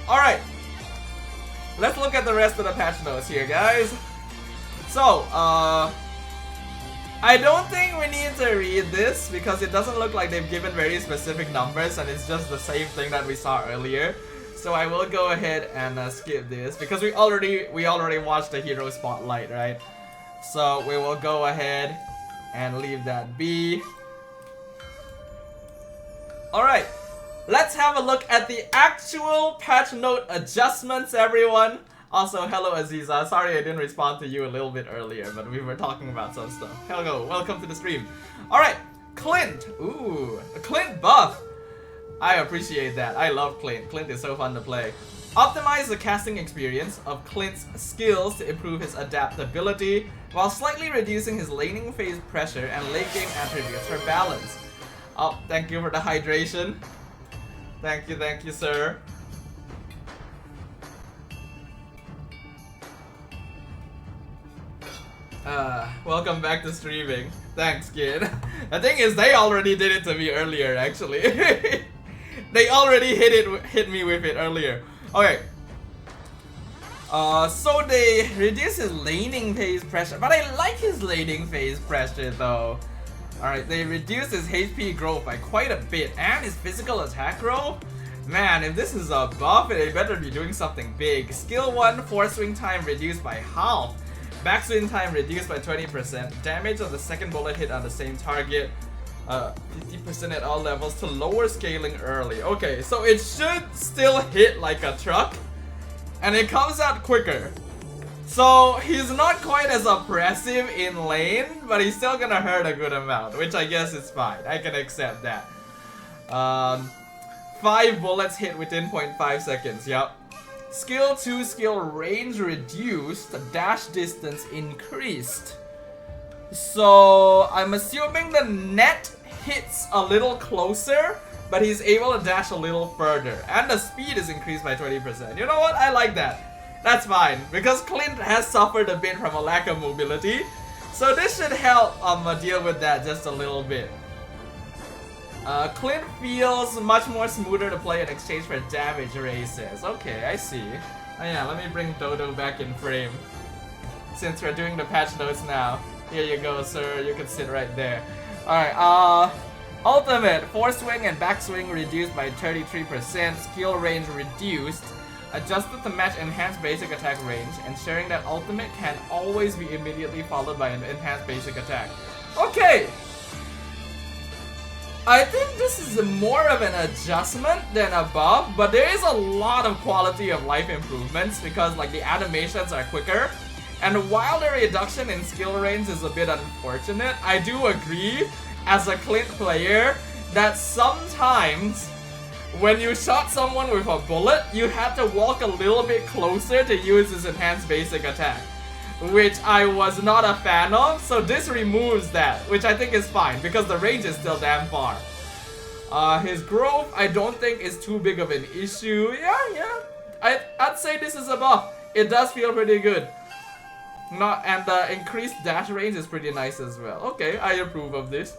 Alright. Let's look at the rest of the patch notes here, guys. So, I don't think we need to read this because it doesn't look like they've given very specific numbers and it's just the same thing that we saw earlier. So I will go ahead and skip this because we already watched the hero spotlight, right? So we will go ahead and leave that be. Alright, let's have a look at the actual patch note adjustments, everyone. Also, hello Aziza, sorry I didn't respond to you a little bit earlier, but we were talking about some stuff. Hello, welcome to the stream. Alright, Clint. Ooh, a Clint buff. I appreciate that. I love Clint. Clint is so fun to play. Optimize the casting experience of Clint's skills to improve his adaptability while slightly reducing his laning phase pressure and late game attributes for balance. Oh, thank you for the hydration. Thank you, sir. Welcome back to streaming. Thanks, kid. The thing is, they already did it to me earlier, actually. They already hit me with it earlier. Okay. So they reduce his laning phase pressure, but I like his laning phase pressure though. Alright, they reduce his HP growth by quite a bit and his physical attack growth. Man, if this is a buff, they better be doing something big. Skill 1, force swing time reduced by half. Backswing time reduced by 20%. Damage on the second bullet hit on the same target. 50% at all levels to lower scaling early. Okay, so it should still hit like a truck. And it comes out quicker. So he's not quite as oppressive in lane, but he's still gonna hurt a good amount, which I guess is fine. I can accept that. 5 bullets hit within 0.5 seconds, yep. Skill 2, skill range reduced, dash distance increased. So I'm assuming the net hits a little closer, but he's able to dash a little further. And the speed is increased by 20%. You know what? I like that. That's fine, because Clint has suffered a bit from a lack of mobility. So this should help deal with that just a little bit. Clint feels much more smoother to play in exchange for damage raises. Okay, I see. Oh yeah, let me bring Dodo back in frame. Since we're doing the patch notes now. Here you go, sir. You can sit right there. Alright, ultimate. Force swing and backswing reduced by 33%. Skill range reduced. Adjusted to match enhanced basic attack range, ensuring that ultimate can always be immediately followed by an enhanced basic attack. Okay! I think this is more of an adjustment than a buff, but there is a lot of quality of life improvements because like the animations are quicker. And while the reduction in skill range is a bit unfortunate, I do agree as a Clint player that sometimes when you shot someone with a bullet, you had to walk a little bit closer to use his enhanced basic attack, which I was not a fan of, so this removes that, which I think is fine because the range is still damn far. His growth I don't think is too big of an issue. Yeah, I'd say this is a buff. It does feel pretty good. And the increased dash range is pretty nice as well. Okay, I approve of this.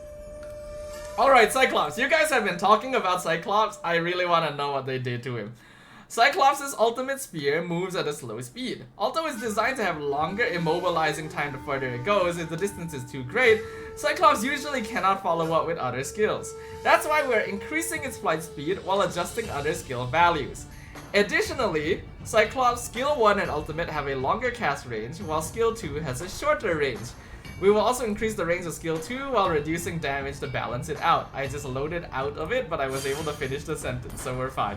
Alright, Cyclops. You guys have been talking about Cyclops. I really want to know what they did to him. Cyclops' ultimate spear moves at a slow speed. Although it's designed to have longer immobilizing time the further it goes, if the distance is too great, Cyclops usually cannot follow up with other skills. That's why we're increasing its flight speed while adjusting other skill values. Additionally, Cyclops' skill 1 and ultimate have a longer cast range, while skill 2 has a shorter range. We will also increase the range of skill 2 while reducing damage to balance it out. I just loaded out of it, but I was able to finish the sentence, so we're fine.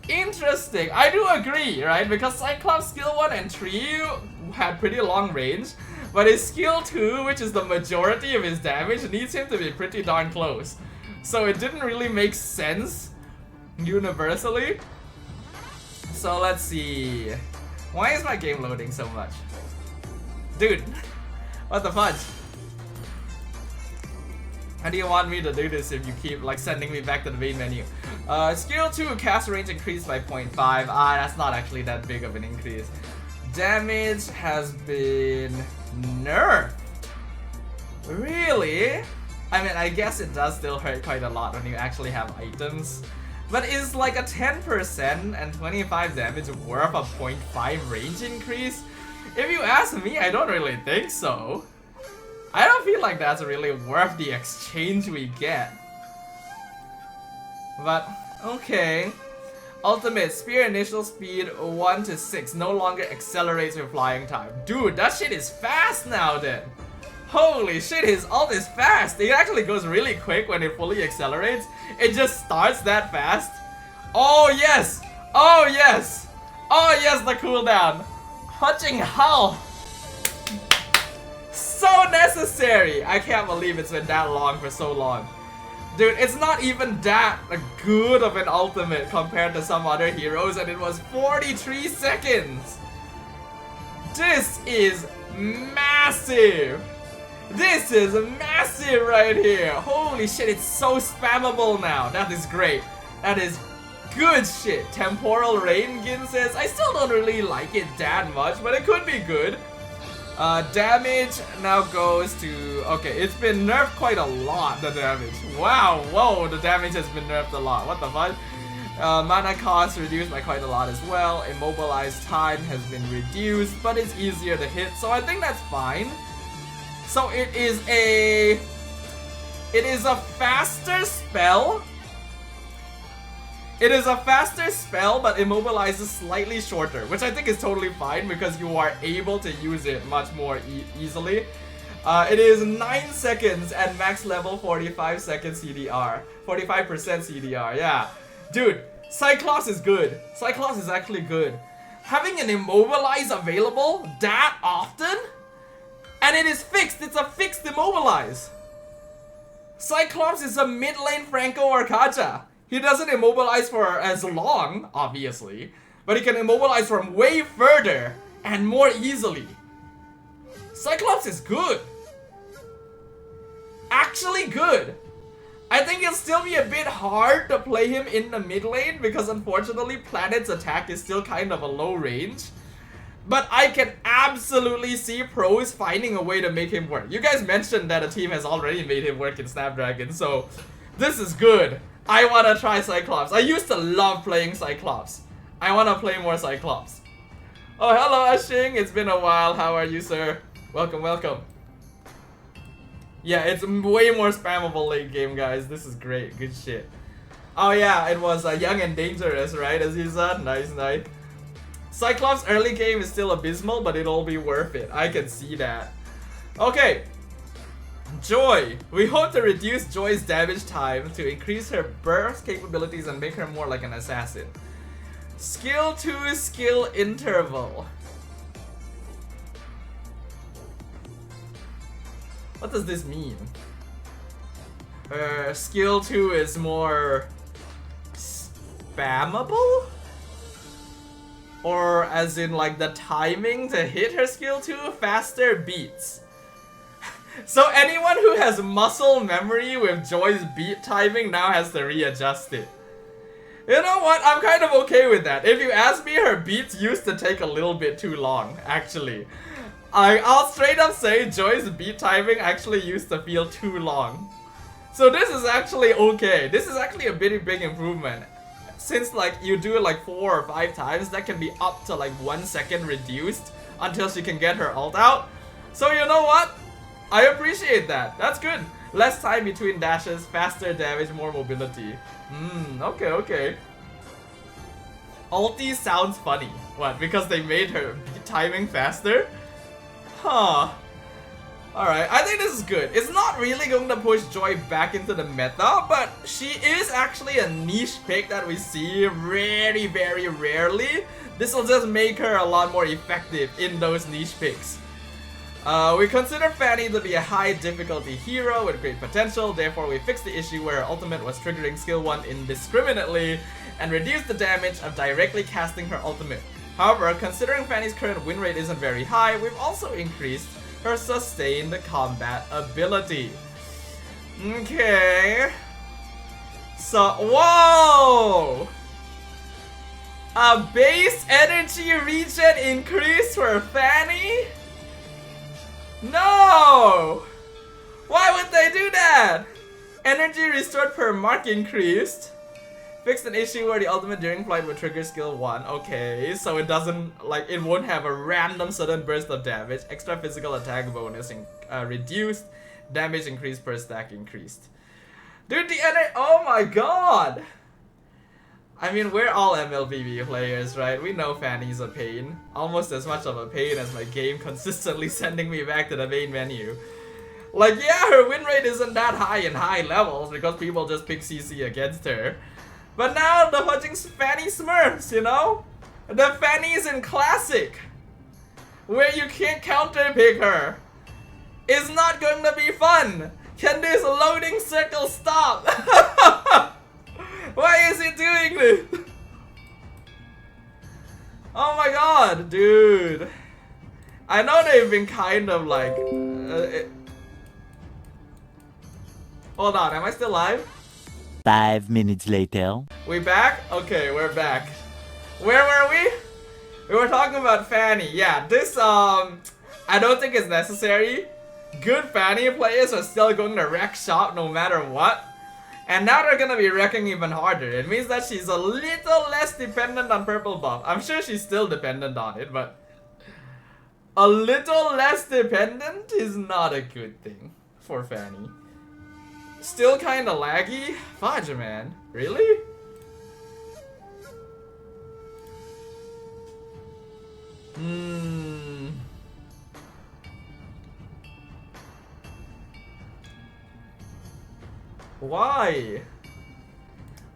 Interesting. I do agree, right? Because Cyclops skill 1 and 3 had pretty long range, but his skill 2, which is the majority of his damage, needs him to be pretty darn close. So it didn't really make sense universally. So let's see. Why is my game loading so much? Dude, what the fudge? How do you want me to do this if you keep like sending me back to the main menu? Skill 2 cast range increased by 0.5. That's not actually that big of an increase. Damage has been nerfed. Really? I mean, I guess it does still hurt quite a lot when you actually have items. But is like a 10% and 25 damage worth a 0.5 range increase? If you ask me, I don't really think so. I don't feel like that's really worth the exchange we get. But, okay. Ultimate Spear initial speed 1 to 6 no longer accelerates your flying time. Dude, that shit is fast now then. Holy shit, his ult is fast. It actually goes really quick when it fully accelerates. It just starts that fast. Oh yes! Oh yes! Oh yes, the cooldown. Punching hell. So necessary. I can't believe it's been that long for so long. Dude, it's not even that good of an ultimate compared to some other heroes, and it was 43 seconds. This is massive. This is massive right here. Holy shit, it's so spammable now. That is great. That is good shit. Temporal Rain, Gin says. I still don't really like it that much, but it could be good. Damage now goes to... Okay, it's been nerfed quite a lot, the damage. Wow, whoa, the damage has been nerfed a lot. What the fuck? Mana cost reduced by quite a lot as well. Immobilized time has been reduced, but it's easier to hit, so I think that's fine. So it is a faster spell. It is a faster spell, but immobilizes slightly shorter, which I think is totally fine because you are able to use it much more easily. It is 9 seconds at max level 45 seconds CDR. 45% CDR, yeah. Dude, Cyclops is good. Cyclops is actually good. Having an immobilize available that often? And it is fixed, it's a fixed immobilize. Cyclops is a mid lane Franco or Kaja. He doesn't immobilize for as long, obviously, but he can immobilize from way further and more easily. Cyclops is good. Actually good. I think it'll still be a bit hard to play him in the mid lane because unfortunately Planet's attack is still kind of a low range. But I can absolutely see pros finding a way to make him work. You guys mentioned that a team has already made him work in Snapdragon, so this is good. I wanna try Cyclops. I used to love playing Cyclops. I wanna play more Cyclops. Oh, hello Ashing. It's been a while. How are you, sir? Welcome, welcome. Yeah, it's way more spammable late game, guys. This is great. Good shit. Oh yeah, it was Young and Dangerous, right, Aziza? Nice, nice. Cyclops early game is still abysmal, but it'll be worth it. I can see that. Okay. Joy. We hope to reduce Joy's damage time to increase her burst capabilities and make her more like an assassin. Skill 2 skill interval. What does this mean? Skill 2 is more spammable? Or as in like the timing to hit her skill 2 faster beats. So anyone who has muscle memory with Joy's beat timing now has to readjust it. You know what? I'm kind of okay with that. If you ask me, her beats used to take a little bit too long, actually. I'll straight up say Joy's beat timing actually used to feel too long. So this is actually okay. This is actually a pretty big improvement. Since like you do it like 4 or 5 times, that can be up to like 1 second reduced until she can get her ult out. So you know what? I appreciate that. That's good. Less time between dashes, faster damage, more mobility. Okay, okay. Ulti sounds funny. What? Because they made her timing faster? Huh. Alright, I think this is good. It's not really going to push Joy back into the meta, but she is actually a niche pick that we see very, very rarely. This will just make her a lot more effective in those niche picks. We consider Fanny to be a high difficulty hero with great potential, therefore we fixed the issue where her ultimate was triggering skill 1 indiscriminately and reduced the damage of directly casting her ultimate. However, considering Fanny's current win rate isn't very high, we've also increased her sustained combat ability. Okay. So, whoa! A base energy regen increase for Fanny? No! Why would they do that? Energy restored per mark increased. Fixed an issue where the ultimate during flight would trigger skill 1. Okay, so it doesn't, like, it won't have a random sudden burst of damage. Extra physical attack bonus reduced. Damage increased per stack increased. Dude, oh my god! I mean, we're all MLBB players, right? We know Fanny's a pain. Almost as much of a pain as my game consistently sending me back to the main menu. Like, yeah, her win rate isn't that high in high levels because people just pick CC against her. But now the fucking Fanny Smurfs, you know? The Fanny's in Classic, where you can't counter pick her, is not going to be fun. Can this loading circle stop? Why is it doing this? Oh my god, dude. I know they've been kind of like... Hold on, am I still live? 5 minutes later. We back? Okay, we're back. Where were we? We were talking about Fanny. Yeah, this, I don't think it's necessary. Good Fanny players are still going to wreck shop no matter what. And now they're gonna be wrecking even harder. It means that she's a little less dependent on purple buff. I'm sure she's still dependent on it, but a little less dependent is not a good thing for Fanny. Still kinda laggy? Fudge, man. Really? Why?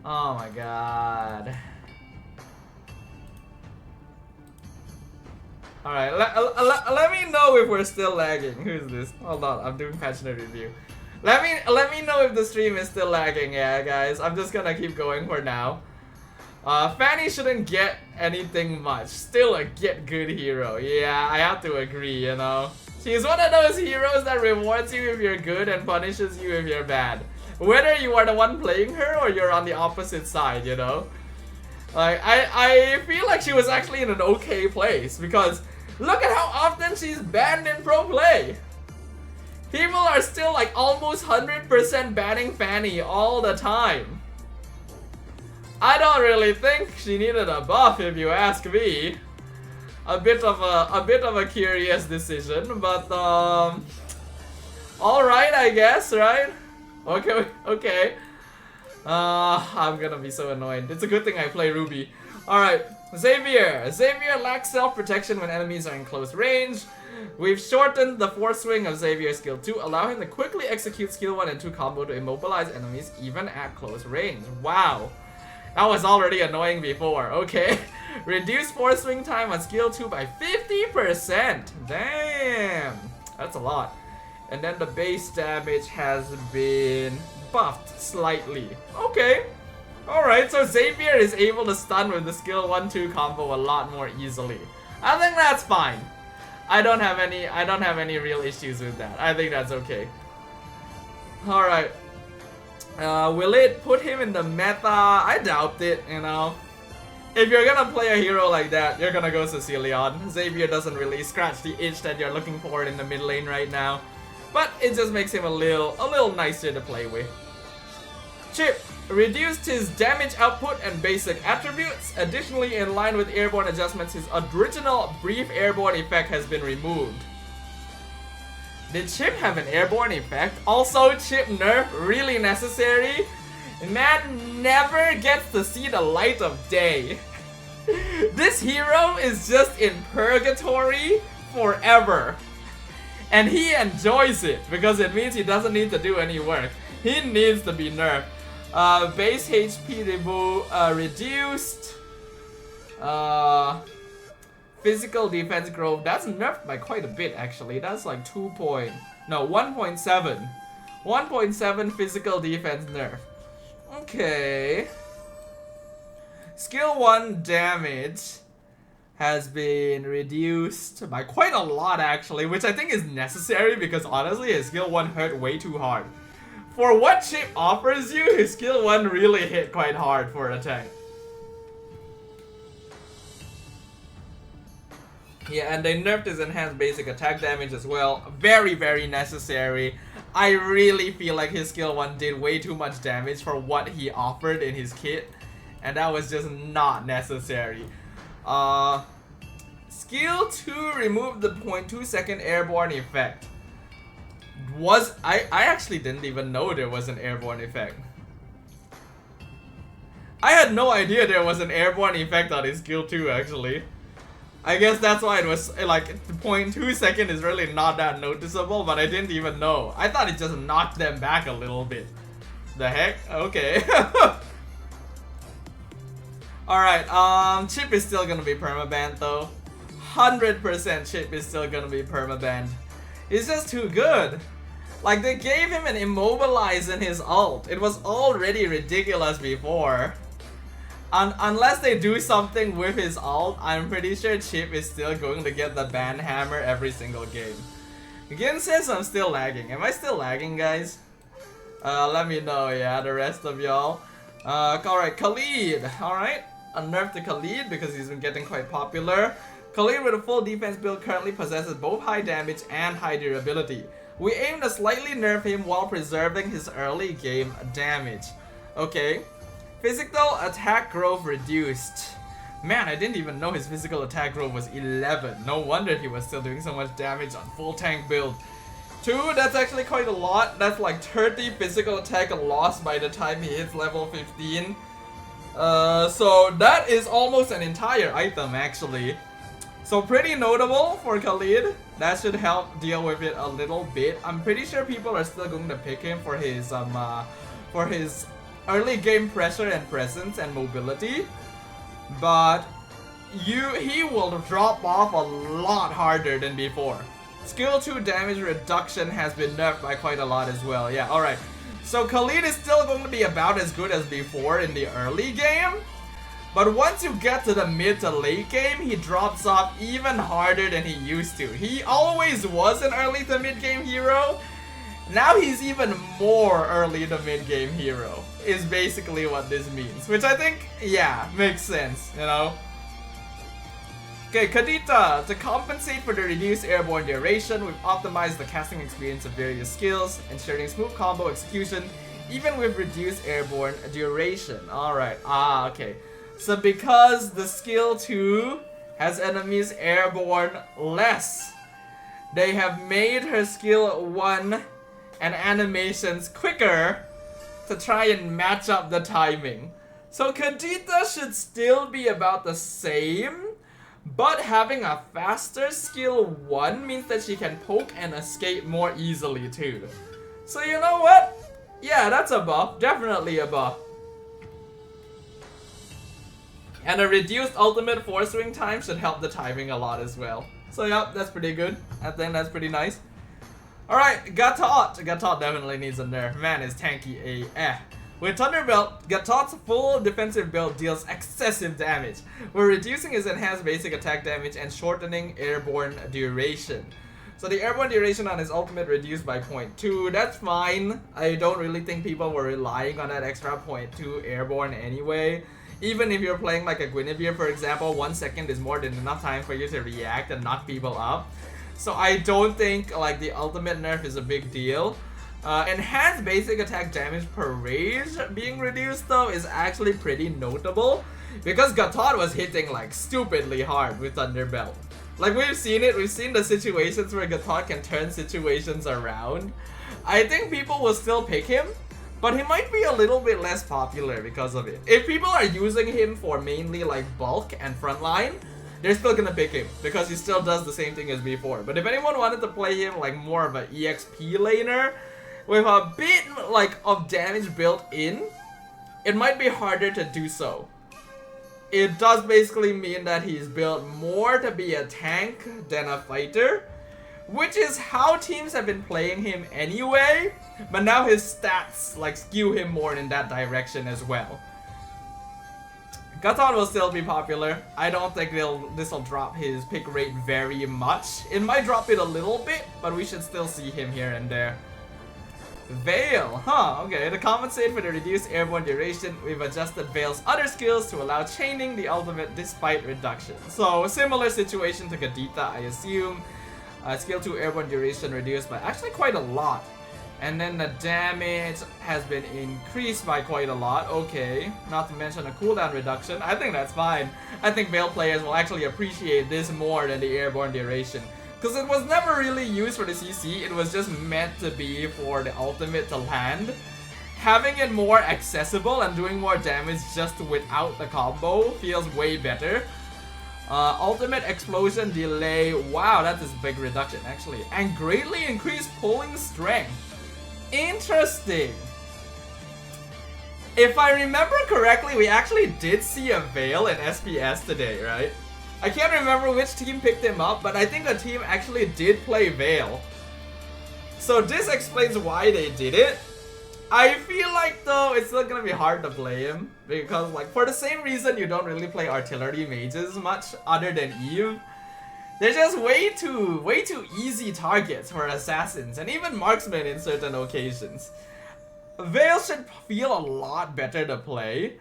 Oh my god. Alright, let me know if we're still lagging. Who's this? Hold on, I'm doing passionate review. Let me know if the stream is still lagging. Yeah, guys, I'm just gonna keep going for now. Fanny shouldn't get anything much. Still a get good hero. Yeah, I have to agree, you know. She's one of those heroes that rewards you if you're good and punishes you if you're bad. Whether you are the one playing her or you're on the opposite side, you know? Like, I feel like she was actually in an okay place because look at how often she's banned in pro play. People are still like almost 100% banning Fanny all the time. I don't really think she needed a buff if you ask me. A bit of a curious decision, but alright, I guess, right? Okay. I'm gonna be so annoyed. It's a good thing I play Ruby. Alright, Xavier. Xavier lacks self-protection when enemies are in close range. We've shortened the force swing of Xavier's skill 2, allow him to quickly execute skill 1 and 2 combo to immobilize enemies even at close range. Wow. That was already annoying before. Okay. Reduce force swing time on skill 2 by 50%. Damn. That's a lot. And then the base damage has been buffed slightly. Okay. Alright, so Xavier is able to stun with the skill 1-2 combo a lot more easily. I think that's fine. I don't have any real issues with that. I think that's okay. Alright. Will it put him in the meta? I doubt it, you know. If you're gonna play a hero like that, you're gonna go Cecilion. Xavier doesn't really scratch the itch that you're looking for in the mid lane right now. But it just makes him a little nicer to play with. Chip reduced his damage output and basic attributes. Additionally, in line with airborne adjustments, his original brief airborne effect has been removed. Did Chip have an airborne effect? Also, Chip nerf really necessary? Man never gets to see the light of day. This hero is just in purgatory forever. And he enjoys it because it means he doesn't need to do any work. He needs to be nerfed. Base HP reduced. Physical defense growth. That's nerfed by quite a bit actually. That's like 1.7. 1.7 physical defense nerf. Okay. Skill 1 damage has been reduced by quite a lot actually, which I think is necessary because honestly his skill 1 hurt way too hard. For what Chip offers you, his skill 1 really hit quite hard for attack. Yeah, and they nerfed his enhanced basic attack damage as well. Very, very necessary. I really feel like his skill 1 did way too much damage for what he offered in his kit. and that was just not necessary. Skill 2 removed the 0.2 second airborne effect. I actually didn't even know there was an airborne effect. I had no idea there was an airborne effect on his skill 2 actually. I guess that's why it was like the 0.2 second is really not that noticeable, but I didn't even know. I thought it just knocked them back a little bit. The heck? Okay. Alright, Chip is still gonna be permabanned though. 100% Chip is still gonna be permabanned. He's just too good. Like, they gave him an immobilize in his ult. It was already ridiculous before. Unless they do something with his ult, I'm pretty sure Chip is still going to get the ban hammer every single game. Gin says I'm still lagging. Am I still lagging, guys? Let me know, yeah, the rest of y'all. Alright, Khalid. Alright, a nerf to Khalid because he's been getting quite popular. Khalid with a full defense build currently possesses both high damage and high durability. We aim to slightly nerf him while preserving his early game damage. Okay. Physical attack growth reduced. Man, I didn't even know his physical attack growth was 11. No wonder he was still doing so much damage on full tank build. 2, that's actually quite a lot. That's like 30 physical attack lost by the time he hits level 15. So that is almost an entire item actually. So pretty notable for Khalid. That should help deal with it a little bit. I'm pretty sure people are still going to pick him for his early game pressure and presence and mobility. But he will drop off a lot harder than before. Skill 2 damage reduction has been nerfed by quite a lot as well. Yeah, alright. So Khalid is still going to be about as good as before in the early game. But once you get to the mid to late game, he drops off even harder than he used to. He always was an early to mid game hero. Now he's even more early to mid game hero, is basically what this means. Which I think, yeah, makes sense, you know? Okay, Kadita. To compensate for the reduced airborne duration, we've optimized the casting experience of various skills, ensuring smooth combo execution, even with reduced airborne duration. Alright, okay. So because the skill 2 has enemies airborne less, they have made her skill 1 and animations quicker to try and match up the timing. So Kadita should still be about the same, but having a faster skill 1 means that she can poke and escape more easily too. So you know what? Yeah, that's a buff. Definitely a buff. And a reduced ultimate force swing time should help the timing a lot as well. So yeah, that's pretty good. I think that's pretty nice. Alright, Gatot. Gatot definitely needs a nerf. Man, is tanky AF. With Thunderbelt, Gatot's full defensive build deals excessive damage. We're reducing his enhanced basic attack damage and shortening airborne duration. So the airborne duration on his ultimate reduced by 0.2. That's fine. I don't really think people were relying on that extra 0.2 airborne anyway. Even if you're playing like a Guinevere, for example, 1 second is more than enough time for you to react and knock people up. So I don't think like the ultimate nerf is a big deal. Enhanced basic attack damage per rage being reduced though is actually pretty notable, because Gatot was hitting like stupidly hard with Thunderbelt. Like we've seen the situations where Gatot can turn situations around. I think people will still pick him, but he might be a little bit less popular because of it. If people are using him for mainly like bulk and frontline, they're still gonna pick him because he still does the same thing as before. But if anyone wanted to play him like more of an EXP laner with a bit like of damage built in, it might be harder to do so. It does basically mean that he's built more to be a tank than a fighter, which is how teams have been playing him anyway, but now his stats like skew him more in that direction as well. Gatot will still be popular. I don't think this will drop his pick rate very much. It might drop it a little bit, but we should still see him here and there. Veil, okay. To compensate for the reduced airborne duration, we've adjusted Veil's other skills to allow chaining the ultimate despite reduction. So, a similar situation to Kadita, I assume. Skill 2 airborne duration reduced by actually quite a lot. And then the damage has been increased by quite a lot. Okay, not to mention a cooldown reduction. I think that's fine. I think Veil players will actually appreciate this more than the airborne duration. Because it was never really used for the CC, it was just meant to be for the ultimate to land. Having it more accessible and doing more damage just without the combo feels way better. Ultimate explosion delay, wow, that is a big reduction actually. And greatly increased pulling strength. Interesting. If I remember correctly, we actually did see a Veil in SPS today, right? I can't remember which team picked him up, but I think a team actually did play Veil. So this explains why they did it. I feel like though it's still gonna be hard to play him because like for the same reason you don't really play artillery mages much other than Eve. They're just way too easy targets for assassins and even marksmen in certain occasions. Veil should feel a lot better to play.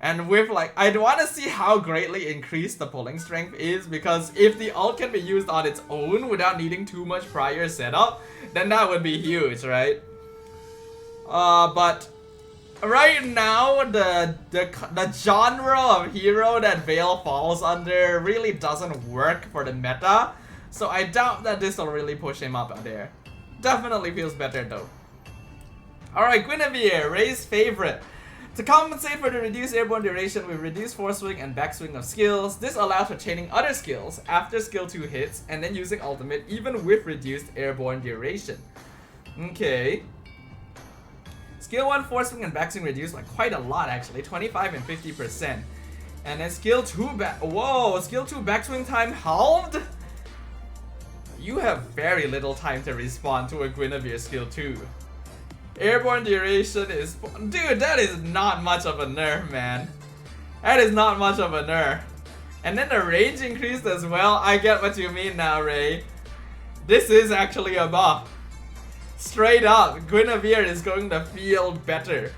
And with like, I'd want to see how greatly increased the pulling strength is, because if the ult can be used on its own without needing too much prior setup, then that would be huge, right? But right now, the genre of hero that Veil falls under really doesn't work for the meta, so I doubt that this will really push him up there. Definitely feels better though. Alright, Guinevere, Ray's favorite. To compensate for the reduced airborne duration with reduced foreswing and backswing of skills, this allows for chaining other skills after skill 2 hits and then using ultimate even with reduced airborne duration. Okay. Skill 1 foreswing and backswing reduced like quite a lot actually, 25 and 50%. And then skill 2 skill 2 backswing time halved? You have very little time to respond to a Guinevere skill 2. Airborne duration is... Dude, that is not much of a nerf, man. That is not much of a nerf. And then the range increased as well. I get what you mean now, Ray. This is actually a buff. Straight up, Guinevere is going to feel better.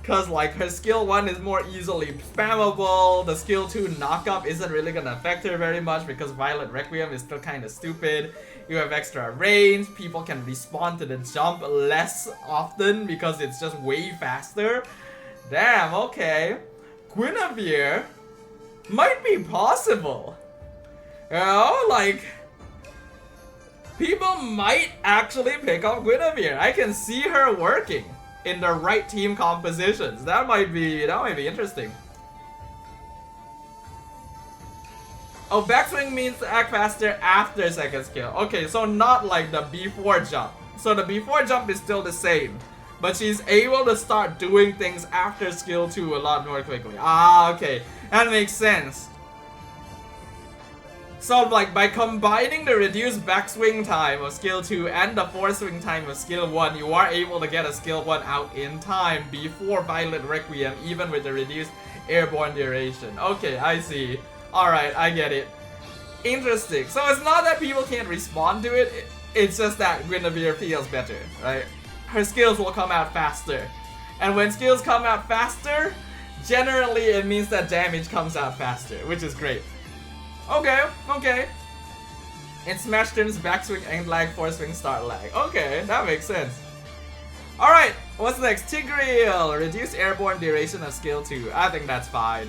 Cause like her skill 1 is more easily spammable. The skill 2 knockup isn't really gonna affect her very much because Violet Requiem is still kinda stupid. You have extra range, people can respawn to the jump less often because it's just way faster. Damn, okay. Guinevere might be possible. You know, like... people might actually pick up Guinevere. I can see her working in the right team compositions. That might be interesting. Oh, backswing means to act faster after second skill. Okay, so not like the before jump. So the before jump is still the same, but she's able to start doing things after skill 2 a lot more quickly. Ah, okay, that makes sense. So like by combining the reduced backswing time of skill 2 and the foreswing time of skill 1, you are able to get a skill 1 out in time before Violet Requiem, even with the reduced airborne duration. Okay, I see. Alright, I get it. Interesting. So it's not that people can't respond to it, it's just that Guinevere feels better, right? Her skills will come out faster. And when skills come out faster, generally it means that damage comes out faster, which is great. Okay, okay. In Smash terms, backswing, end lag, foreswing, start lag. Okay, that makes sense. Alright, what's next? Tigreal, reduce airborne duration of skill 2. I think that's fine.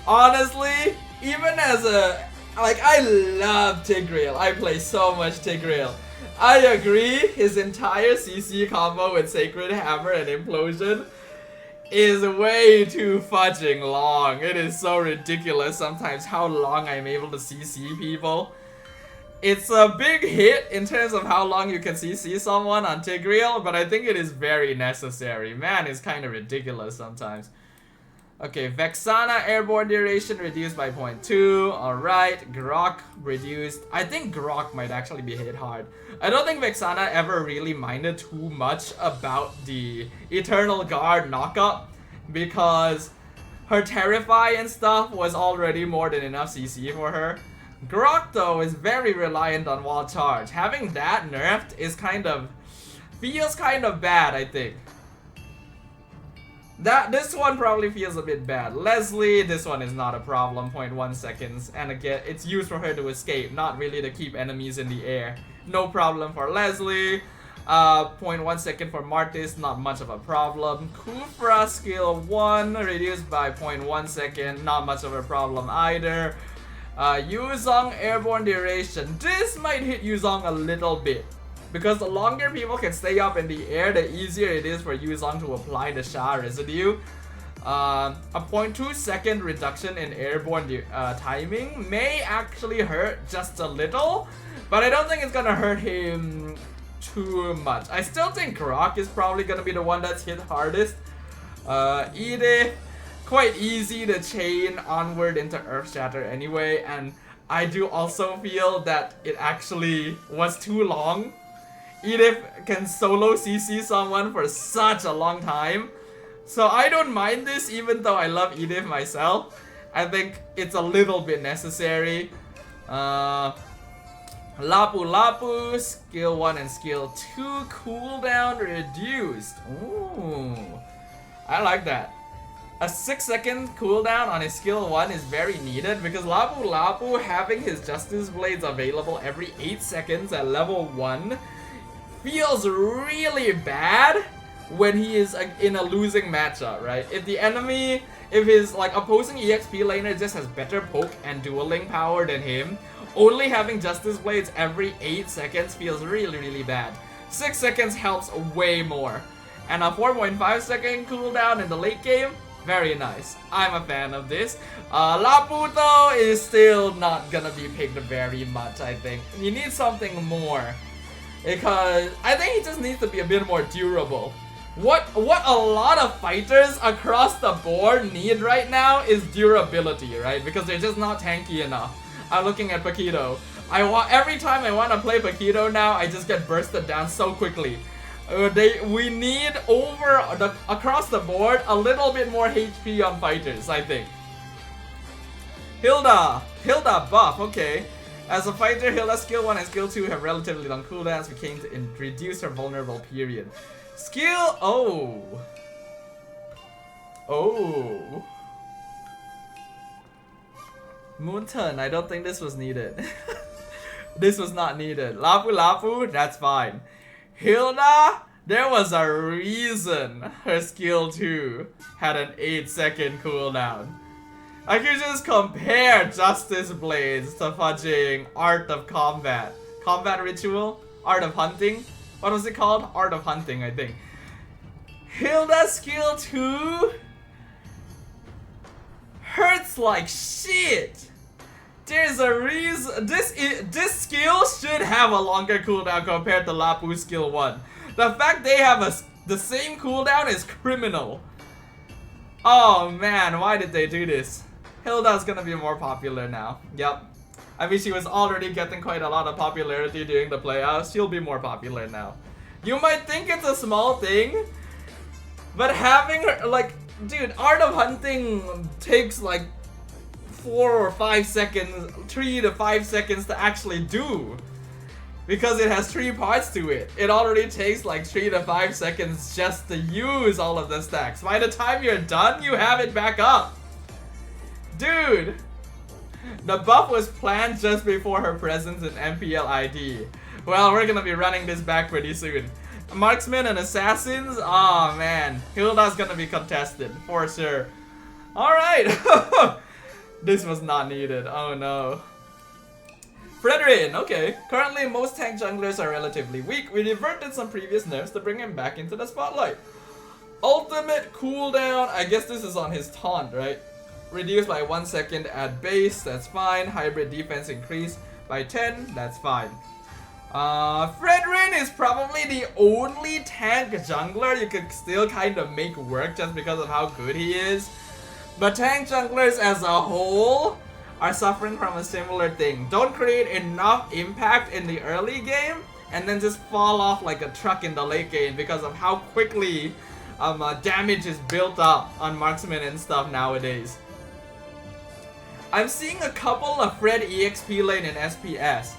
Honestly, even as a... like, I love Tigreal. I play so much Tigreal. I agree, his entire CC combo with Sacred Hammer and Implosion is way too fudging long. It is so ridiculous sometimes how long I'm able to CC people. It's a big hit in terms of how long you can CC someone on Tigreal, but I think it is very necessary. Man, it's kind of ridiculous sometimes. Okay, Vexana airborne duration reduced by 0.2. Alright, Grok reduced. I think Grok might actually be hit hard. I don't think Vexana ever really minded too much about the Eternal Guard knockup because her Terrify and stuff was already more than enough CC for her. Grok though is very reliant on wall charge. Having that nerfed is feels kind of bad, I think. This one probably feels a bit bad. Leslie, this one is not a problem, 0.1 seconds. And again, it's used for her to escape, not really to keep enemies in the air. No problem for Leslie. 0.1 second for Martis, not much of a problem. Kufra skill 1 reduced by 0.1 second, not much of a problem either. Yuzong airborne duration. This might hit Yuzong a little bit, because the longer people can stay up in the air, the easier it is for Yuzong to apply the Sha residue. A 0.2 second reduction in airborne timing may actually hurt just a little, but I don't think it's gonna hurt him too much. I still think Grok is probably gonna be the one that's hit hardest. Edith, quite easy to chain onward into Earth Shatter anyway, and I do also feel that it actually was too long. Edith can solo CC someone for such a long time, so I don't mind this even though I love Edith myself. I think it's a little bit necessary. Lapu Lapu, skill 1 and skill 2 cooldown reduced. Ooh, I like that. A 6-second cooldown on his skill 1 is very needed because Lapu Lapu having his Justice Blades available every 8 seconds at level 1 feels really bad when he is in a losing matchup, right? If the enemy, if his opposing EXP laner just has better poke and dueling power than him, only having Justice Blades every 8 seconds feels really bad. 6 seconds helps way more. And a 4.5 second cooldown in the late game, very nice. I'm a fan of this. Lapu though is still not gonna be picked very much, I think. He needs something more, because I think he just needs to be a bit more durable. What a lot of fighters across the board need right now is durability, right? Because they're just not tanky enough. I'm looking at Paquito. Every time I want to play Paquito now, I just get bursted down so quickly. We need across the board a little bit more HP on fighters, I think. Hilda buff, okay. As a fighter, Hilda's skill 1 and skill 2 have relatively long cooldowns, which came to reduce her vulnerable period. Skill, oh. Moon turn, I don't think this was needed. This was not needed. Lapu Lapu, that's fine. Hilda, there was a reason her skill 2 had an 8-second cooldown. I could just compare Justice Blades to fudging Art of Combat. Combat Ritual? Art of Hunting? What was it called? Art of Hunting, I think. Hilda's skill 2 hurts like shit. There's a reason. This skill should have a longer cooldown compared to Lapu's skill 1. The fact they have the same cooldown is criminal. Oh man, why did they do this? Hilda's gonna be more popular now. Yep. I mean, she was already getting quite a lot of popularity during the playoffs. She'll be more popular now. You might think it's a small thing, but having her, dude, Art of Hunting takes 4 or 5 seconds, 3 to 5 seconds to actually do. Because it has 3 parts to it. It already takes 3 to 5 seconds just to use all of the stacks. By the time you're done, you have it back up. Dude! The buff was planned just before her presence in MPL ID. Well, we're gonna be running this back pretty soon. Marksmen and Assassins? Oh man, Hilda's gonna be contested, for sure. Alright! This was not needed, oh no. Fredrin, okay. Currently, most tank junglers are relatively weak. We reverted some previous nerfs to bring him back into the spotlight. Ultimate cooldown, I guess this is on his taunt, right? Reduced by 1 second at base, that's fine. Hybrid defense increased by 10, that's fine. Fredrin is probably the only tank jungler you could still kind of make work just because of how good he is. But tank junglers as a whole are suffering from a similar thing. Don't create enough impact in the early game and then just fall off like a truck in the late game because of how quickly damage is built up on marksmen and stuff nowadays. I'm seeing a couple of Fred EXP lane in SPS.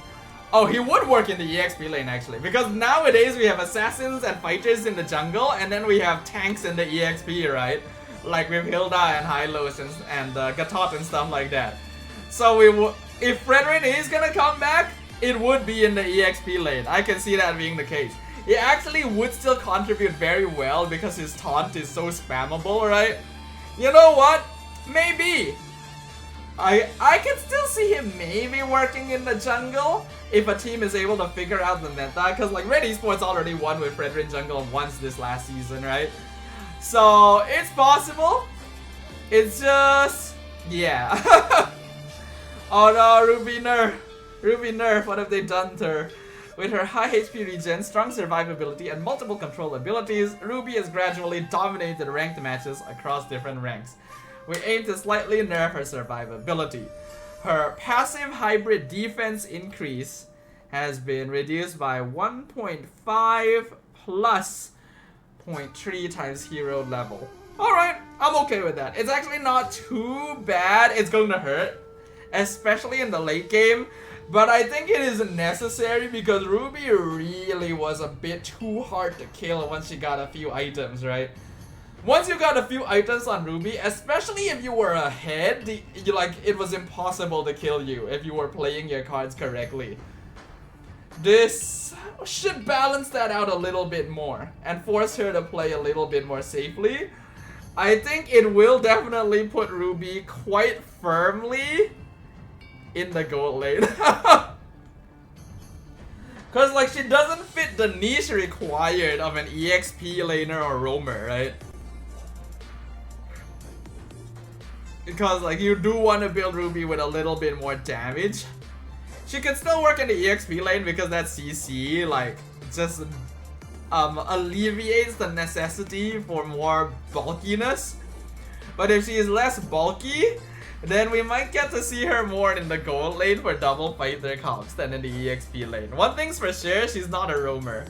Oh, he would work in the EXP lane actually, because nowadays we have assassins and fighters in the jungle, and then we have tanks in the EXP, right? Like with Hilda and Hylos and Gatot and stuff like that. So if Fredrin is gonna come back, it would be in the EXP lane. I can see that being the case. he actually would still contribute very well because his taunt is so spammable, right? You know what? Maybe. I can still see him maybe working in the jungle if a team is able to figure out the meta, because like Red Esports already won with Fredrin jungle once this last season, right? So it's possible. It's just, yeah. Oh no, Ruby nerf, what have they done to her? With her high HP regen, strong survivability, and multiple control abilities, Ruby has gradually dominated ranked matches across different ranks. We aim to slightly nerf her survivability. Her passive hybrid defense increase has been reduced by 1.5 plus 0.3 times hero level. Alright, I'm okay with that. It's actually not too bad. It's going to hurt, especially in the late game. But I think it is necessary because Ruby really was a bit too hard to kill once she got a few items, right? Once you got a few items on Ruby, especially if you were ahead, it was impossible to kill you if you were playing your cards correctly. This should balance that out a little bit more and force her to play a little bit more safely. I think it will definitely put Ruby quite firmly in the gold lane. Cause like she doesn't fit the niche required of an EXP laner or roamer, right? Because like you do want to build Ruby with a little bit more damage. She can still work in the EXP lane because that CC like just alleviates the necessity for more bulkiness. But if she is less bulky, then we might get to see her more in the gold lane for double fighter comps than in the EXP lane. One thing's for sure, she's not a roamer.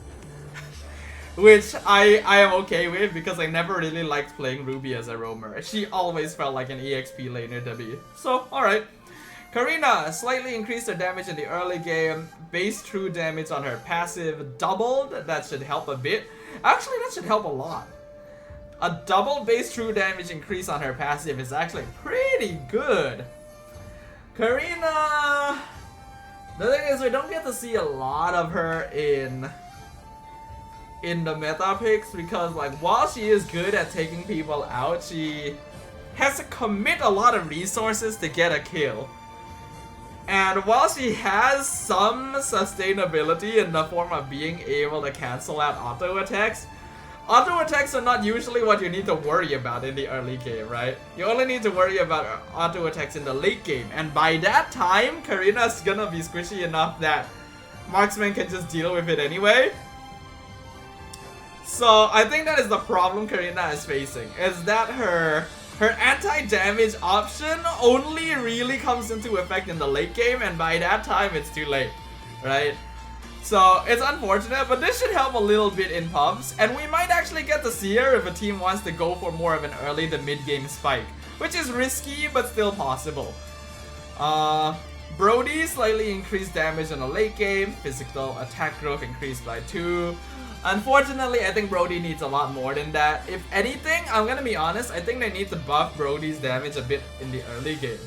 Which I am okay with because I never really liked playing Ruby as a roamer. She always felt like an EXP laner to me. So, alright. Karina slightly increased her damage in the early game. Base true damage on her passive doubled. That should help a bit. Actually, that should help a lot. A double base true damage increase on her passive is actually pretty good. Karina... The thing is, we don't get to see a lot of her in the meta picks because like while she is good at taking people out, she has to commit a lot of resources to get a kill. And while she has some sustainability in the form of being able to cancel out auto attacks are not usually what you need to worry about in the early game, right? You only need to worry about auto attacks in the late game, and by that time, Karina's gonna be squishy enough that marksman can just deal with it anyway. So I think that is the problem Karina is facing, is that her anti-damage option only really comes into effect in the late game, and by that time it's too late, right? So it's unfortunate, but this should help a little bit in pubs, and we might actually get to see her if a team wants to go for more of an early to mid-game spike, which is risky but still possible. Brody slightly increased damage in the late game, physical attack growth increased by 2. Unfortunately, I think Brody needs a lot more than that. If anything, I'm gonna be honest, I think they need to buff Brody's damage a bit in the early game.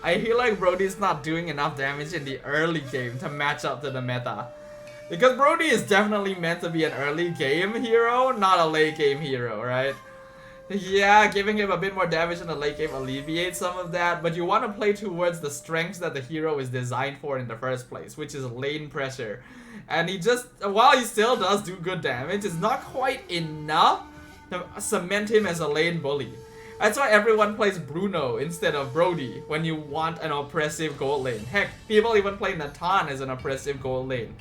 I feel like Brody's not doing enough damage in the early game to match up to the meta. Because Brody is definitely meant to be an early game hero, not a late game hero, right? Yeah, giving him a bit more damage in the late game alleviates some of that, but you want to play towards the strengths that the hero is designed for in the first place, which is lane pressure. And he just, while he still does do good damage, it's not quite enough to cement him as a lane bully. That's why everyone plays Bruno instead of Brody when you want an oppressive gold lane. Heck, people even play Natan as an oppressive gold lane.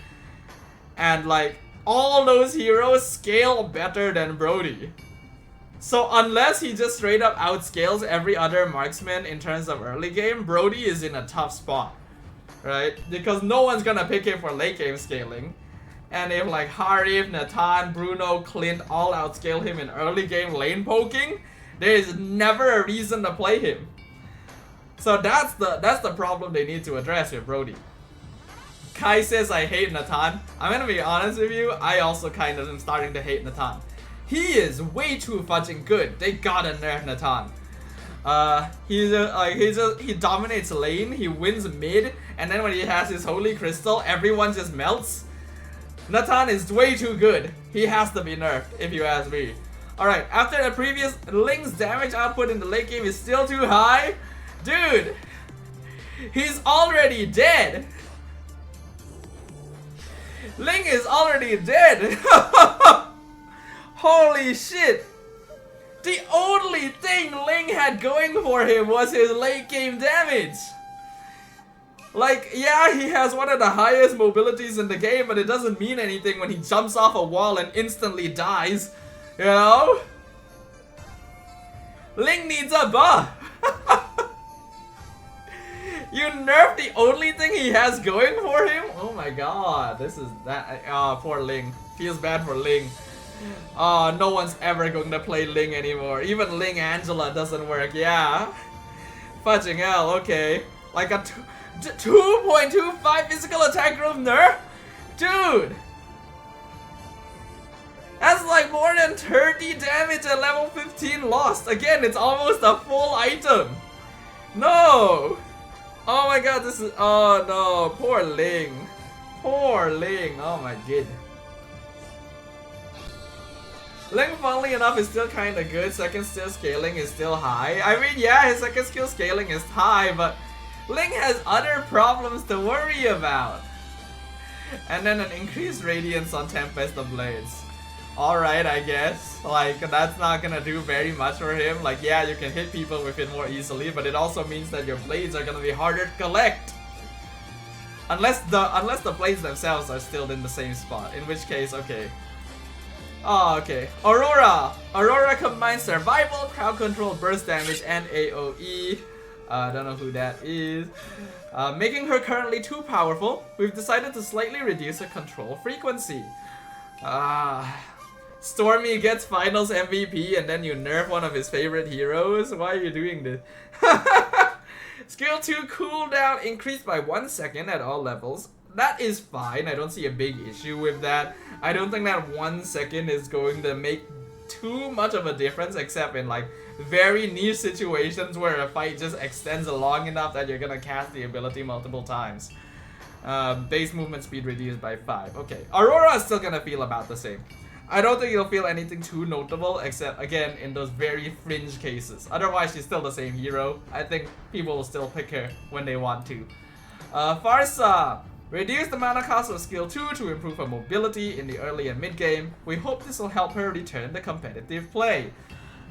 And like, all those heroes scale better than Brody. So unless he just straight up outscales every other marksman in terms of early game, Brody is in a tough spot, right? Because no one's gonna pick him for late game scaling. And if like Harif, Natan, Bruno, Clint all outscale him in early game lane poking, there is never a reason to play him. So that's the problem they need to address with Brody. Kai says I hate Natan. I'm gonna be honest with you, I also kind of am starting to hate Natan. He is way too fudging good. They gotta nerf Natan. He dominates lane, he wins mid, and then when he has his holy crystal, everyone just melts. Natan is way too good. He has to be nerfed, if you ask me. Alright, after the previous, Ling's damage output in the late game is still too high. Dude, he's already dead. Ling is already dead. Holy shit. The only thing Ling had going for him was his late game damage. Like, yeah, he has one of the highest mobilities in the game, but it doesn't mean anything when he jumps off a wall and instantly dies. You know? Ling needs a buff. You nerf the only thing he has going for him? Oh my god, this is that. Poor Ling. Feels bad for Ling. No one's ever going to play Ling anymore. Even Ling Angela doesn't work. Yeah. Fudging hell, okay. Like a 2.25 physical attack growth nerf? Dude! That's like more than 30 damage at level 15 lost. Again, it's almost a full item. No! Oh my god, this is... Oh no, poor Ling. Poor Ling, oh my god. Ling, funnily enough, is still kinda good. Second skill scaling is still high. I mean, yeah, his second skill scaling is high, but Ling has other problems to worry about. And then an increased radiance on Tempest of Blades. Alright, I guess. Like, that's not gonna do very much for him. Like, yeah, you can hit people with it more easily, but it also means that your blades are gonna be harder to collect. Unless the blades themselves are still in the same spot. In which case, okay. Oh, okay. Aurora! Aurora combines survival, crowd control, burst damage, and AoE. I don't know who that is. Making her currently too powerful, we've decided to slightly reduce her control frequency. Stormy gets finals MVP and then you nerf one of his favorite heroes? Why are you doing this? Skill 2 cooldown increased by 1 second at all levels. That is fine, I don't see a big issue with that. I don't think that 1 second is going to make too much of a difference, except in like very niche situations where a fight just extends long enough that you're gonna cast the ability multiple times. Base movement speed reduced by 5. Okay, Aurora is still gonna feel about the same. I don't think you'll feel anything too notable, except again in those very fringe cases. Otherwise, she's still the same hero. I think people will still pick her when they want to. Farsa. Reduce the mana cost of skill 2 to improve her mobility in the early and mid game. We hope this will help her return to competitive play.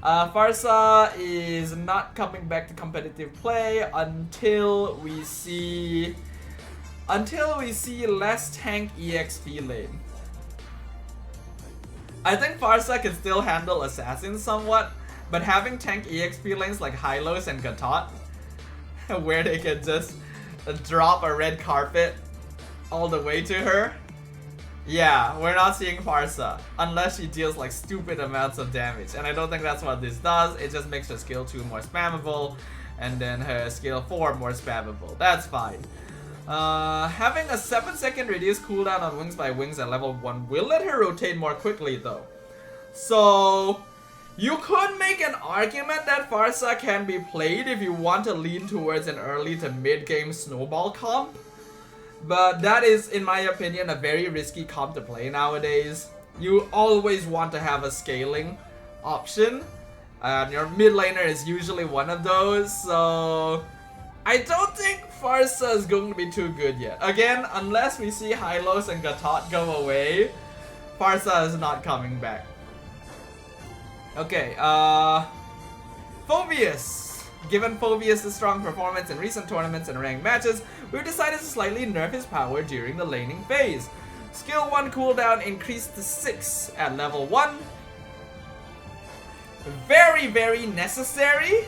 Farsa is not coming back to competitive play until we see less tank EXP lane. I think Farsa can still handle assassins somewhat, but having tank EXP lanes like Hylos and Gatot, where they can just drop a red carpet all the way to her. Yeah, we're not seeing Farsa unless she deals like stupid amounts of damage, and I don't think that's what this does. It just makes her skill 2 more spammable and then her skill 4 more spammable. That's fine. Having a 7-second reduced cooldown on Wings by Wings at level 1 will let her rotate more quickly though. So you could make an argument that Farsa can be played if you want to lean towards an early to mid game snowball comp. But that is, in my opinion, a very risky comp to play nowadays. You always want to have a scaling option. Your mid laner is usually one of those, so I don't think Farsa is going to be too good yet. Again, unless we see Hylos and Gatot go away, Farsa is not coming back. Okay, Phobius. Given Phobius' strong performance in recent tournaments and ranked matches, we've decided to slightly nerf his power during the laning phase. Skill 1 cooldown increased to 6 at level 1. Very, very necessary.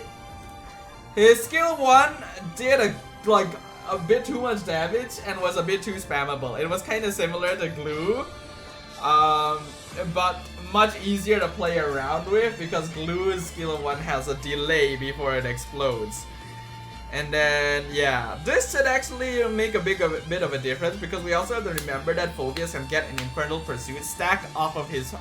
His skill 1 did a bit too much damage and was a bit too spammable. It was kind of similar to Glue, but much easier to play around with because Glue's skill 1 has a delay before it explodes. And then, yeah, this should actually make a bit of a difference because we also have to remember that Phobius can get an Infernal Pursuit stack off of his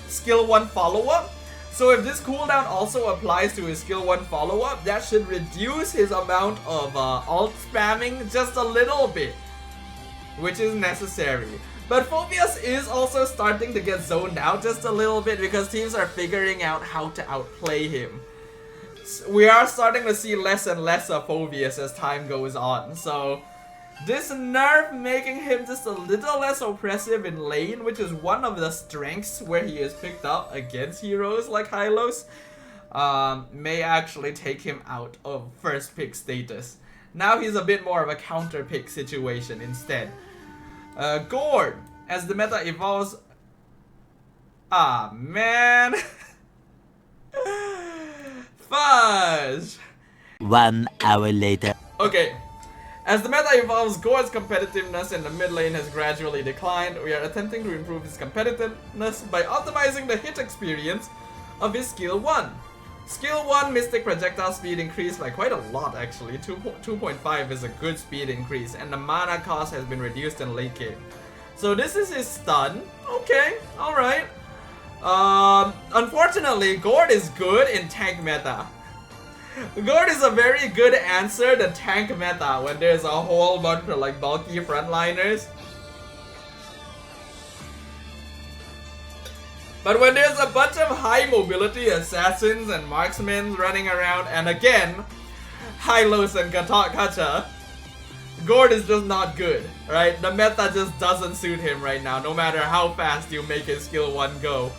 skill 1 follow-up. So if this cooldown also applies to his skill 1 follow-up, that should reduce his amount of ult spamming just a little bit, which is necessary. But Phobius is also starting to get zoned out just a little bit because teams are figuring out how to outplay him. We are starting to see less and less of Phobius as time goes on. So this nerf making him just a little less oppressive in lane, which is one of the strengths where he is picked up against heroes like Hylos, may actually take him out of first pick status. Now he's a bit more of a counter pick situation instead. Gord, as the meta evolves... Ah, man. Fudge. 1 hour later. Okay. As the meta evolves, Gord's competitiveness in the mid lane has gradually declined. We are attempting to improve his competitiveness by optimizing the hit experience of his skill 1. Skill 1 Mystic Projectile speed increased by quite a lot actually. 2.5 is a good speed increase, and the mana cost has been reduced in late game. So this is his stun. Okay, alright. Unfortunately, Gord is good in tank meta. Gord is a very good answer to tank meta when there's a whole bunch of like bulky frontliners. But when there's a bunch of high mobility assassins and marksmen running around, and again, Hylos and Kacha, Gord is just not good, right? The meta just doesn't suit him right now, no matter how fast you make his skill 1 go.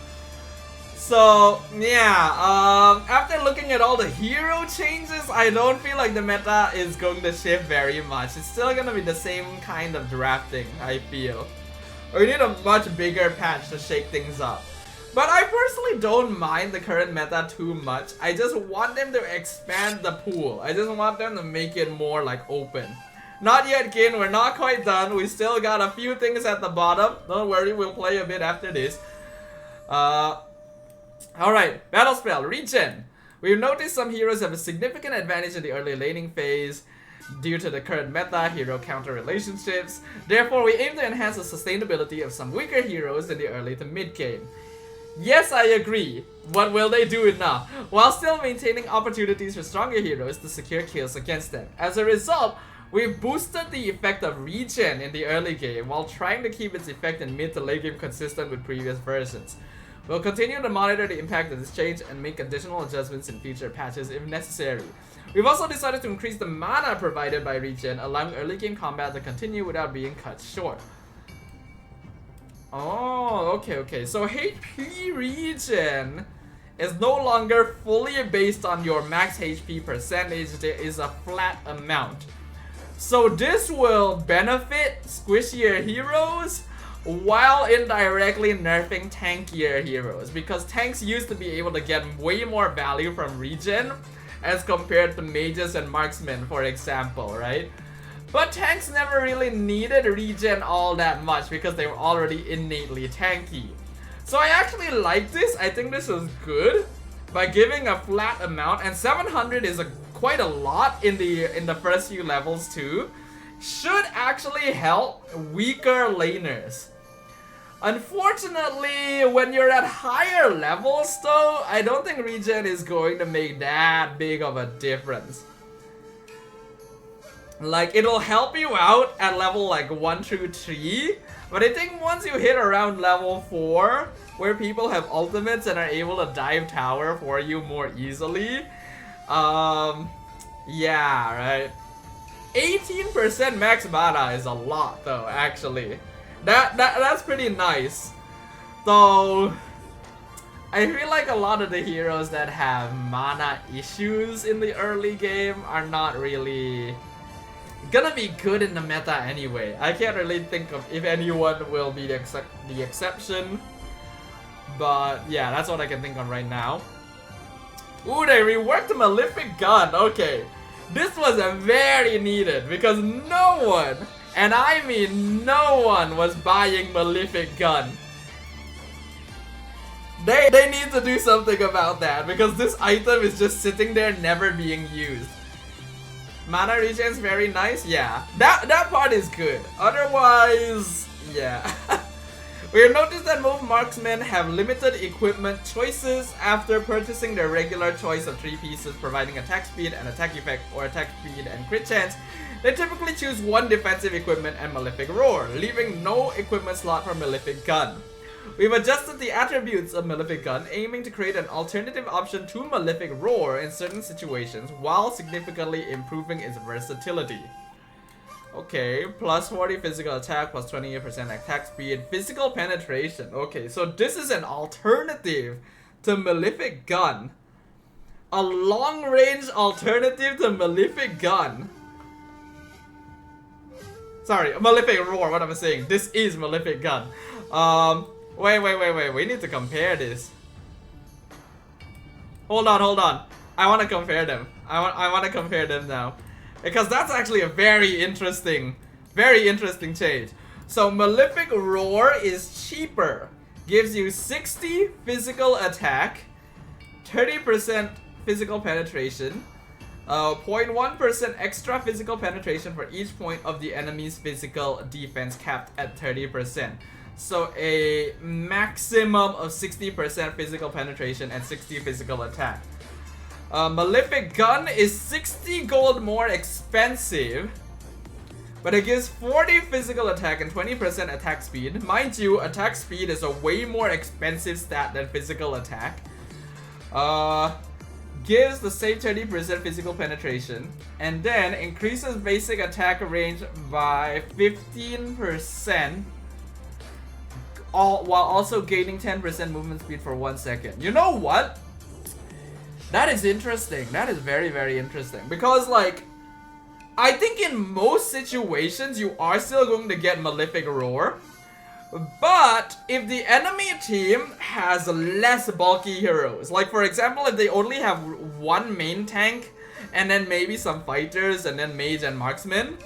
So, yeah, after looking at all the hero changes, I don't feel like the meta is going to shift very much. It's still gonna be the same kind of drafting, I feel. We need a much bigger patch to shake things up. But I personally don't mind the current meta too much. I just want them to expand the pool. I just want them to make it more like open. Not yet, Kin. We're not quite done. We still got a few things at the bottom. Don't worry, we'll play a bit after this. Alright, Battle Spell, Regen. We've noticed some heroes have a significant advantage in the early laning phase due to the current meta, hero-counter relationships. Therefore, we aim to enhance the sustainability of some weaker heroes in the early to mid-game. Yes, I agree. What will they do enough? While still maintaining opportunities for stronger heroes to secure kills against them. As a result, we've boosted the effect of regen in the early game while trying to keep its effect in mid to late game consistent with previous versions. We'll continue to monitor the impact of this change and make additional adjustments in future patches if necessary. We've also decided to increase the mana provided by regen, allowing early game combat to continue without being cut short. Oh, okay. So HP regen is no longer fully based on your max HP percentage. There is a flat amount. So this will benefit squishier heroes while indirectly nerfing tankier heroes, because tanks used to be able to get way more value from regen as compared to mages and marksmen, for example, right? But tanks never really needed regen all that much because they were already innately tanky. So I actually like this. I think this is good by giving a flat amount, and 700 is quite a lot in the first few levels too. Should actually help weaker laners. Unfortunately, when you're at higher levels though, I don't think regen is going to make that big of a difference. Like, it'll help you out at level like 1 through 3, but I think once you hit around level 4, where people have ultimates and are able to dive tower for you more easily, yeah, right. 18% max mana is a lot though, actually. That's pretty nice. Though, I feel like a lot of the heroes that have mana issues in the early game are not really gonna be good in the meta anyway. I can't really think of if anyone will be the exception. But yeah, that's what I can think of right now. Ooh, they reworked the Malefic gun. Okay. This was a very needed because no one, and I mean no one, was buying Malefic gun. They need to do something about that because this item is just sitting there never being used. Mana regen's very nice, yeah. That part is good. Otherwise, yeah. We have noticed that most marksmen have limited equipment choices after purchasing their regular choice of 3 pieces providing attack speed and attack effect, or attack speed and crit chance. They typically choose one defensive equipment and Malefic Roar, leaving no equipment slot for Malefic Gun. We've adjusted the attributes of Malefic Gun, aiming to create an alternative option to Malefic Roar in certain situations while significantly improving its versatility. Okay, plus 40 physical attack, plus 28% attack speed, physical penetration. Okay, so this is an alternative to Malefic Gun. A long-range alternative to Malefic Gun. Sorry, Malefic Roar, what am I saying? This is Malefic Gun. Wait, we need to compare this. Hold on. I want to compare them. I want to compare them now. Because that's actually a very interesting change. So Malefic Roar is cheaper. Gives you 60 physical attack, 30% physical penetration, 0.1% extra physical penetration for each point of the enemy's physical defense capped at 30%. So a maximum of 60% physical penetration and 60 physical attack. Malefic Gun is 60 gold more expensive, but it gives 40 physical attack and 20% attack speed. Mind you, attack speed is a way more expensive stat than physical attack. Gives the same 30% physical penetration, and then increases basic attack range by 15%, while also gaining 10% movement speed for 1 second. You know what? That is interesting. That is very interesting. Because, like, I think in most situations you are still going to get Malefic Roar. But if the enemy team has less bulky heroes, like for example, if they only have one main tank and then maybe some fighters and then mage and marksman,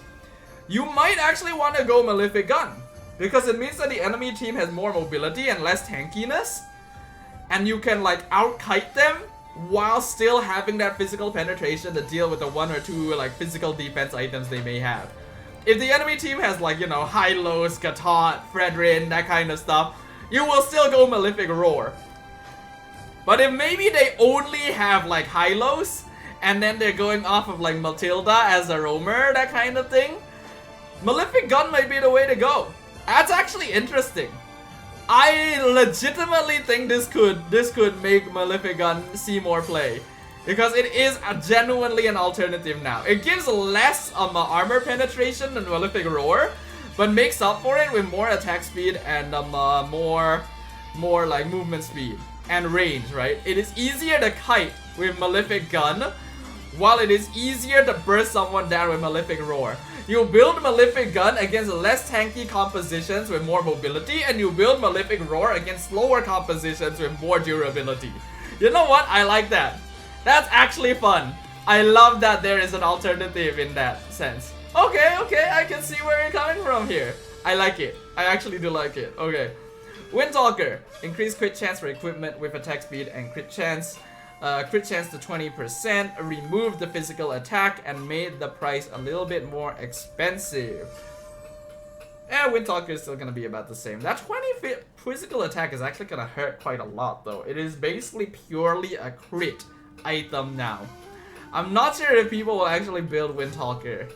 you might actually want to go Malefic Gun. Because it means that the enemy team has more mobility and less tankiness. And you can like out-kite them while still having that physical penetration to deal with the 1 or 2 like physical defense items they may have. If the enemy team has like, you know, Hylos, Skatot, Fredrin, that kind of stuff, you will still go Malefic Roar. But if maybe they only have like Hylos, and then they're going off of like Matilda as a roamer, that kind of thing, Malefic Gun might be the way to go. That's actually interesting. I legitimately think this could make Malefic Gun see more play. Because it is genuinely an alternative now. It gives less armor penetration than Malefic Roar, but makes up for it with more attack speed and more like movement speed and range, right? It is easier to kite with Malefic Gun, while it is easier to burst someone down with Malefic Roar. You build Malefic Gun against less tanky compositions with more mobility, and you build Malefic Roar against slower compositions with more durability. You know what? I like that. That's actually fun. I love that there is an alternative in that sense. Okay, I can see where you're coming from here. I like it. I actually do like it. Okay. Windtalker. Increase crit chance for equipment with attack speed and crit chance. Crit chance to 20%. Removed the physical attack and made the price a little bit more expensive. Windtalker is still gonna be about the same. That 20 physical attack is actually gonna hurt quite a lot though. It is basically purely a crit item now. I'm not sure if people will actually build Windtalker.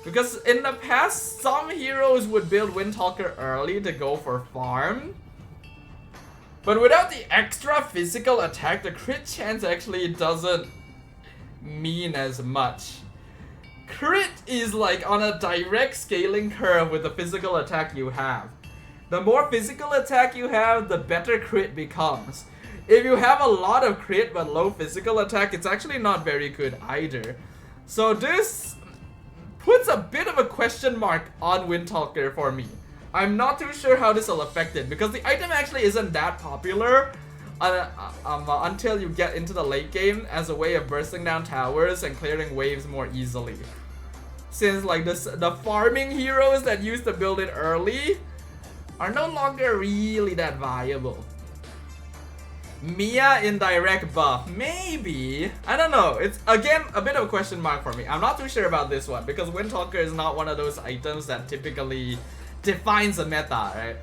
Because in the past, some heroes would build Windtalker early to go for farm. But without the extra physical attack, the crit chance actually doesn't mean as much. Crit is like on a direct scaling curve with the physical attack you have. The more physical attack you have, the better crit becomes. If you have a lot of crit but low physical attack, it's actually not very good either. So this puts a bit of a question mark on Windtalker for me. I'm not too sure how this will affect it, because the item actually isn't that popular until you get into the late game as a way of bursting down towers and clearing waves more easily. Since like the farming heroes that used to build it early are no longer really that viable. Mia indirect buff, maybe. I don't know. It's again a bit of a question mark for me. I'm not too sure about this one because Windtalker is not one of those items that typically defines a meta, right?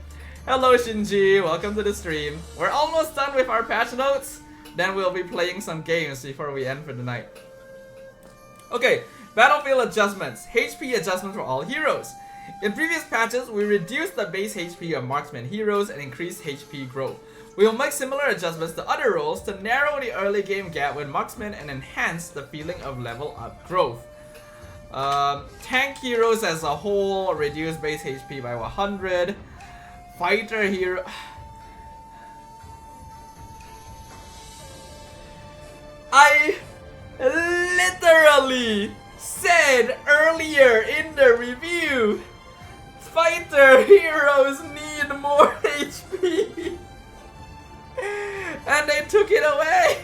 Hello Shinji, welcome to the stream. We're almost done with our patch notes. Then we'll be playing some games before we end for the night. Okay, battlefield adjustments. HP adjustments for all heroes. In previous patches, we reduced the base HP of marksman heroes and increased HP growth. We will make similar adjustments to other roles to narrow the early game gap with marksman and enhance the feeling of level up growth. Tank heroes as a whole reduce base HP by 100. Fighter hero... I literally said earlier in the review, fighter heroes need more HP. And they took it away.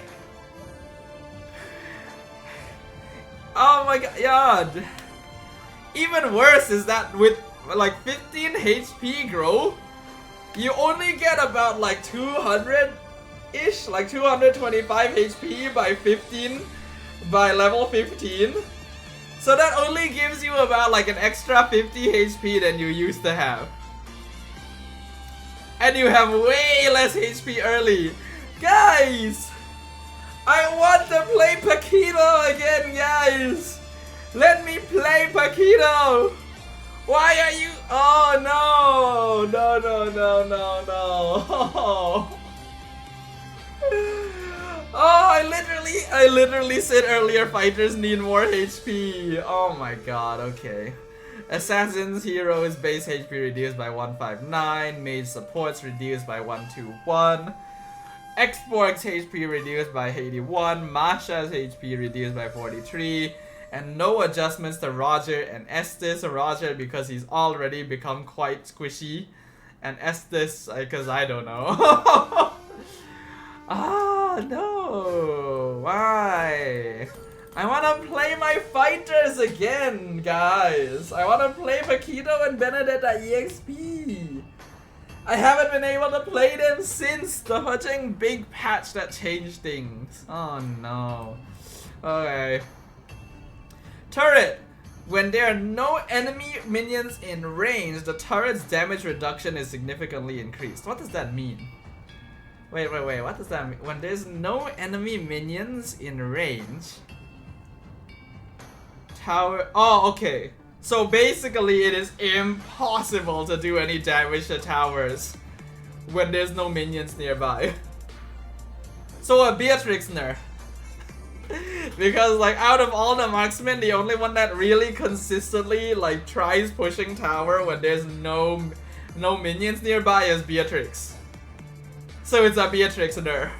Oh my god. Even worse is that with like 15 HP growth, you only get about like 200-ish, like 225 HP by level 15. So that only gives you about like an extra 50 HP than you used to have. And you have way less HP early. Guys! I want to play Paquito again, guys! Let me play Paquito! Why are you... Oh no! No, no, no, no, no. Oh, I literally said earlier fighters need more HP. Oh my god, okay. Assassin's heroes base HP reduced by 159, mage supports reduced by 121, Export's HP reduced by 81, Masha's HP reduced by 43, and no adjustments to Roger and Estes. Roger because he's already become quite squishy, and Estes because I don't know. Ah, no, why? I wanna play my fighters again, guys. I wanna play Paquito and Benedetta EXP. I haven't been able to play them since the fucking big patch that changed things. Oh no. Okay. Turret. When there are no enemy minions in range, the turret's damage reduction is significantly increased. What does that mean? Wait, what does that mean? When there's no enemy minions in range... Tower... Oh, okay. So basically it is impossible to do any damage to towers when there's no minions nearby. So a Beatrix nerf. Because like out of all the marksmen, the only one that really consistently like tries pushing tower when there's no minions nearby is Beatrix. So it's a Beatrix nerf.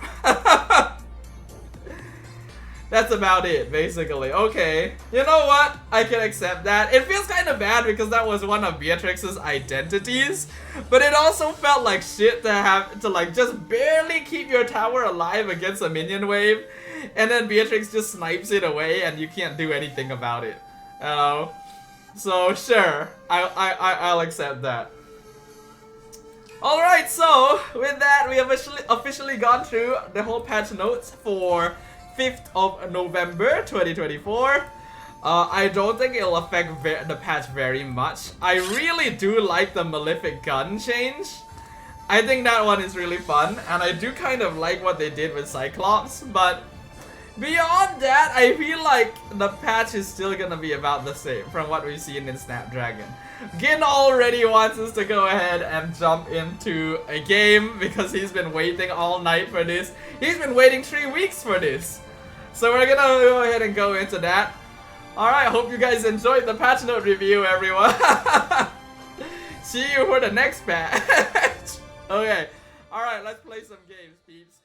That's about it, basically. Okay. You know what? I can accept that. It feels kind of bad because that was one of Beatrix's identities. But it also felt like shit to have to like just barely keep your tower alive against a minion wave. And then Beatrix just snipes it away and you can't do anything about it. You know? So sure, I'll accept that. Alright, so with that we have officially gone through the whole patch notes for 5th of November 2024. I don't think it'll affect the patch very much. I really do like the Malefic gun change. I think that one is really fun, and I do kind of like what they did with Cyclops, but beyond that, I feel like the patch is still gonna be about the same from what we've seen in Snapdragon. Gin already wants us to go ahead and jump into a game because he's been waiting all night for this. He's been waiting 3 weeks for this. So we're gonna go ahead and go into that. Alright, hope you guys enjoyed the patch note review, everyone. See you for the next patch. Okay, alright, let's play some games, peeps.